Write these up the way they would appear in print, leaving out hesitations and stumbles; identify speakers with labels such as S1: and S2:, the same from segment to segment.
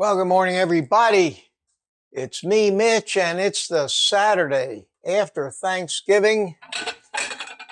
S1: Well, good morning, everybody. It's me, Mitch, and it's the Saturday after Thanksgiving,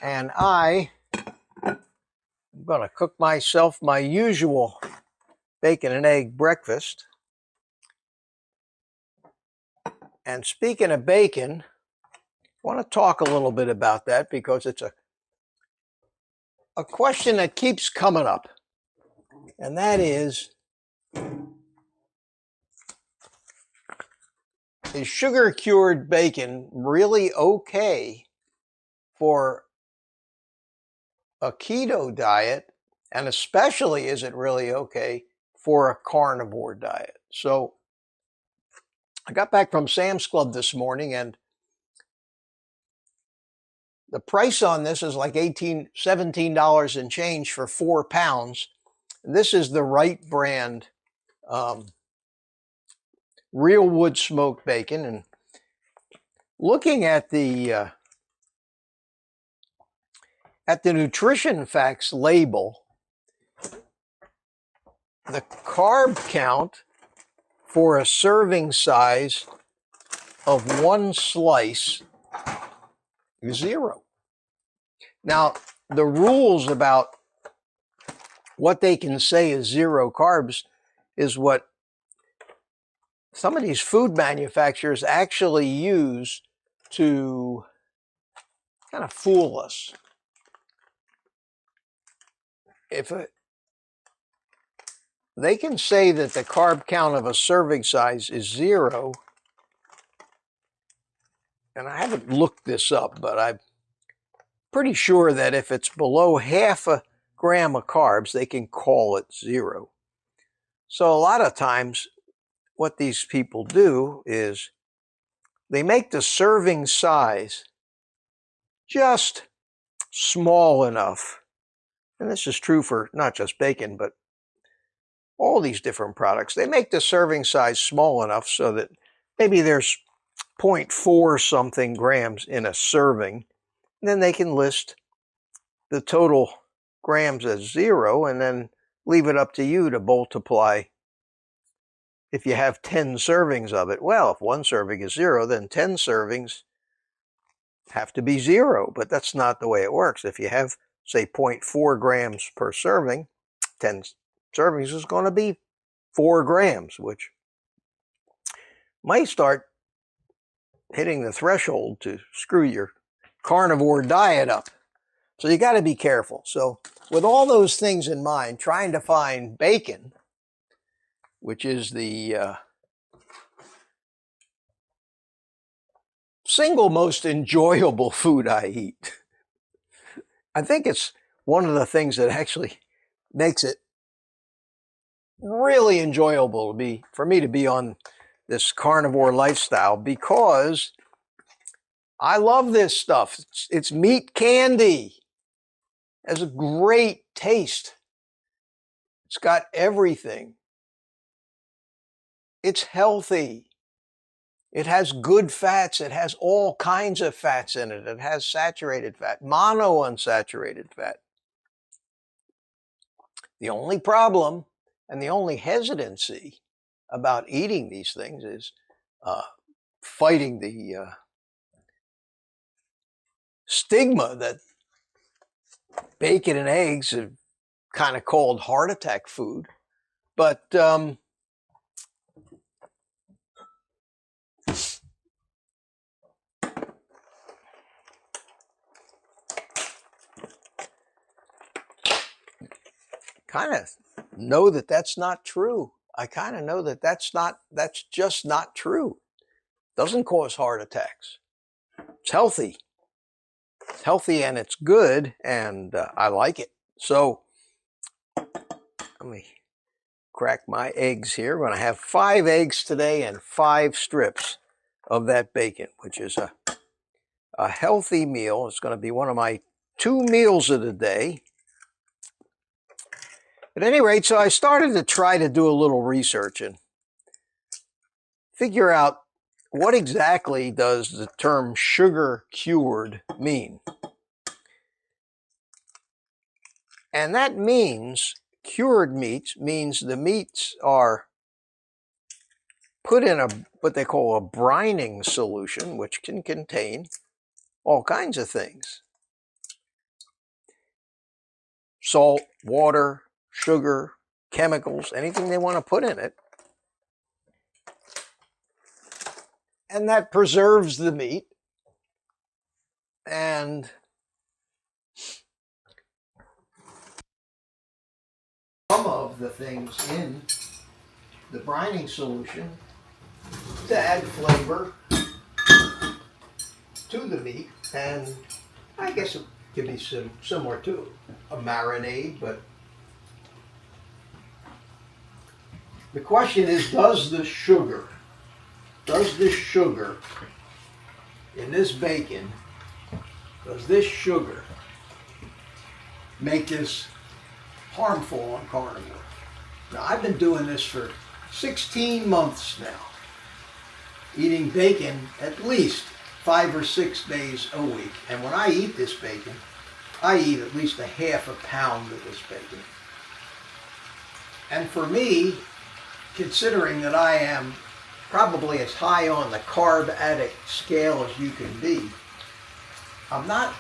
S1: and I'm going to cook myself my usual bacon and egg breakfast. And speaking of bacon, I want to talk a little bit about that because it's a question that keeps coming up, and that is sugar-cured bacon really okay for a keto diet, and especially is it really okay for a carnivore diet? So I got back from Sam's Club this morning, and the price on this is like $17 and change for 4 pounds. This is the right brand, real wood smoked bacon. And looking at the nutrition facts label, the carb count for a serving size of 1 slice is 0. Now, the rules about what they can say is 0 carbs is what some of these food manufacturers actually use to kind of fool us. They can say that the carb count of a serving size is 0, and I haven't looked this up, but I'm pretty sure that if it's below half a gram of carbs, they can call it 0. So a lot of times what these people do is they make the serving size just small enough, and this is true for not just bacon, but all these different products. They make the serving size small enough so that maybe there's 0.4 something grams in a serving. And then they can list the total grams as 0 and then leave it up to you to multiply. If you have 10 servings of it, well, if 1 serving is 0, then 10 servings have to be 0, but that's not the way it works. If you have, say, 0.4 grams per serving, 10 servings is going to be 4 grams, which might start hitting the threshold to screw your carnivore diet up. So you got to be careful. So with all those things in mind, trying to find bacon, which is the single most enjoyable food I eat. I think it's one of the things that actually makes it really enjoyable for me to be on this carnivore lifestyle, because I love this stuff. It's meat candy. It has a great taste. It's got everything. It's healthy. It has good fats. It has all kinds of fats in it. It has saturated fat, monounsaturated fat. The only problem and the only hesitancy about eating these things is fighting the stigma that bacon and eggs are kind of called heart attack food. But kind of know that that's not true. I kind of know that that's just not true. Doesn't cause heart attacks. It's healthy. It's healthy and it's good, and I like it. So let me crack my eggs here. We're going to have 5 eggs today and 5 strips of that bacon, which is a healthy meal. It's going to be one of my 2 meals of the day. At any rate, so I started to try to do a little research and figure out what exactly does the term sugar cured mean. And that means cured meats means the meats are put in what they call a brining solution, which can contain all kinds of things. Salt, water, sugar, chemicals, anything they want to put in it. And that preserves the meat. And some of the things in the brining solution to add flavor to the meat, and I guess it could be similar to a marinade, but the question is, does this sugar in this bacon, does this sugar make this harmful on carnivore? Now, I've been doing this for 16 months now, eating bacon at least 5 or 6 days a week. And when I eat this bacon, I eat at least a half a pound of this bacon. And for me, considering that I am probably as high on the carb addict scale as you can be, I'm not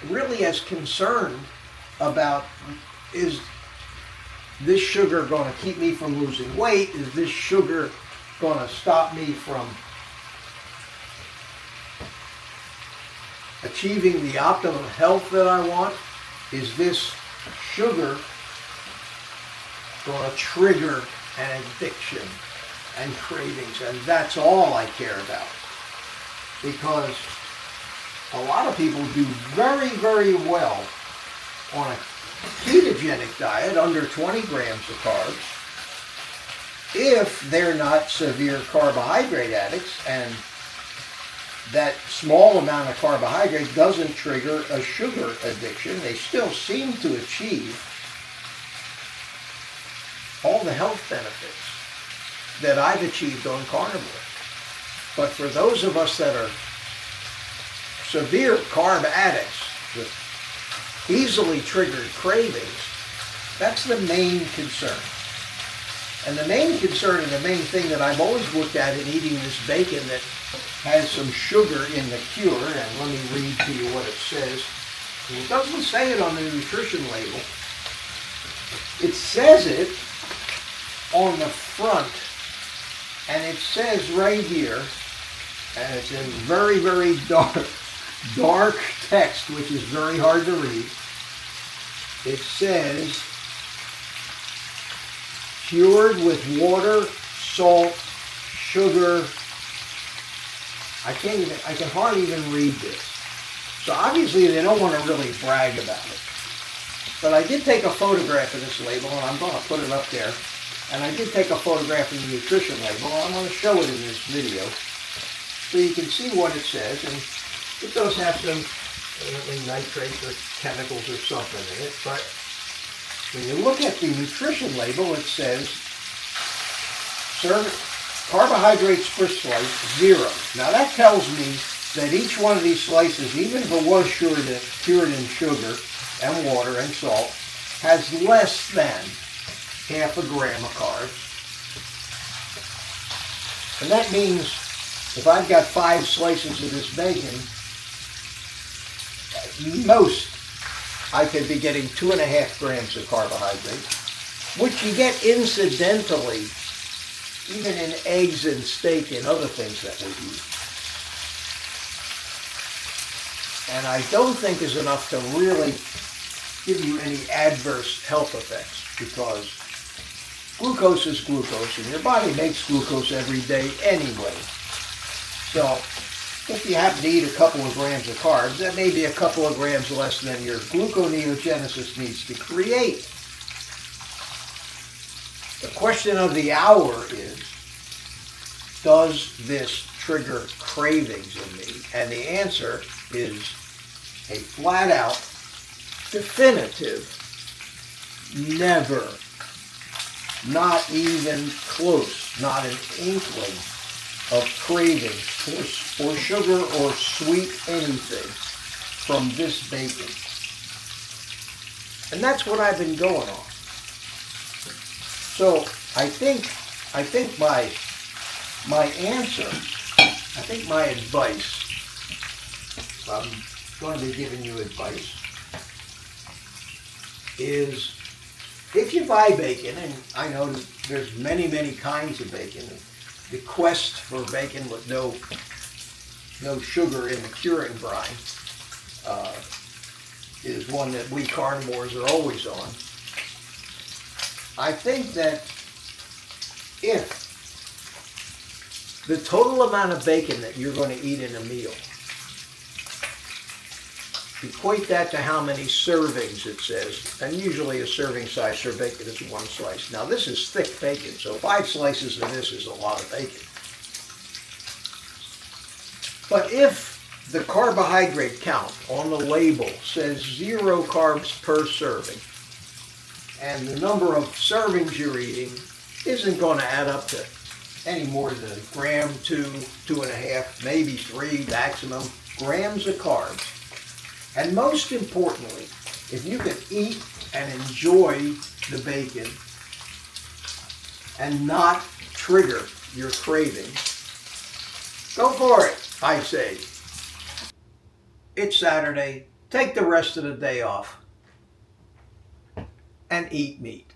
S1: really as concerned about, is this sugar going to keep me from losing weight? Is this sugar going to stop me from achieving the optimum health that I want? Is this sugar going to trigger an addiction and cravings? And that's all I care about. Because a lot of people do very, very well on a ketogenic diet, under 20 grams of carbs, if they're not severe carbohydrate addicts, and that small amount of carbohydrate doesn't trigger a sugar addiction. They still seem to achieve all the health benefits that I've achieved on carnivore. But for those of us that are severe carb addicts with easily triggered cravings, that's the main concern. And the main concern and the main thing that I've always looked at in eating this bacon that has some sugar in the cure, and let me read to you what it says. And it doesn't say it on the nutrition label. It says it on the front, and it says right here, and it's in very, very dark text, which is very hard to read. It says, cured with water, salt, sugar. I can hardly even read this. So obviously they don't want to really brag about it. But I did take a photograph of this label, and I'm going to put it up there. And I did take a photograph of the nutrition label, and I'm going to show it in this video so you can see what it says. And it does have some nitrates or chemicals or something in it, but when you look at the nutrition label, it says, carbohydrates per slice, 0. Now that tells me that each one of these slices, even if it was cured in sugar and water and salt, has less than half a gram of carbs. And that means if I've got 5 slices of this bacon, at most I could be getting 2.5 grams of carbohydrate, which you get incidentally even in eggs and steak and other things that we eat. And I don't think is enough to really give you any adverse health effects, because glucose is glucose, and your body makes glucose every day anyway. So if you happen to eat a couple of grams of carbs, that may be a couple of grams less than your gluconeogenesis needs to create. The question of the hour is, does this trigger cravings in me? And the answer is a flat-out, definitive, never. Not even close, not an inkling of cravings for sugar or sweet anything from this bacon. And that's what I've been going on. So I think by my answer, I think my advice, if I'm going to be giving you advice, is if you buy bacon, and I know there's many, many kinds of bacon, the quest for bacon with no sugar in the curing brine is one that we carnivores are always on. I think that if the total amount of bacon that you're going to eat in a meal, equate that to how many servings it says, and usually a serving size for bacon is 1 slice. Now this is thick bacon, so 5 slices of this is a lot of bacon. But if the carbohydrate count on the label says 0 carbs per serving, and the number of servings you're eating isn't going to add up to any more than a gram, 2.5, maybe 3 maximum grams of carbs. And most importantly, if you can eat and enjoy the bacon and not trigger your craving, go for it, I say. It's Saturday, take the rest of the day off and eat meat.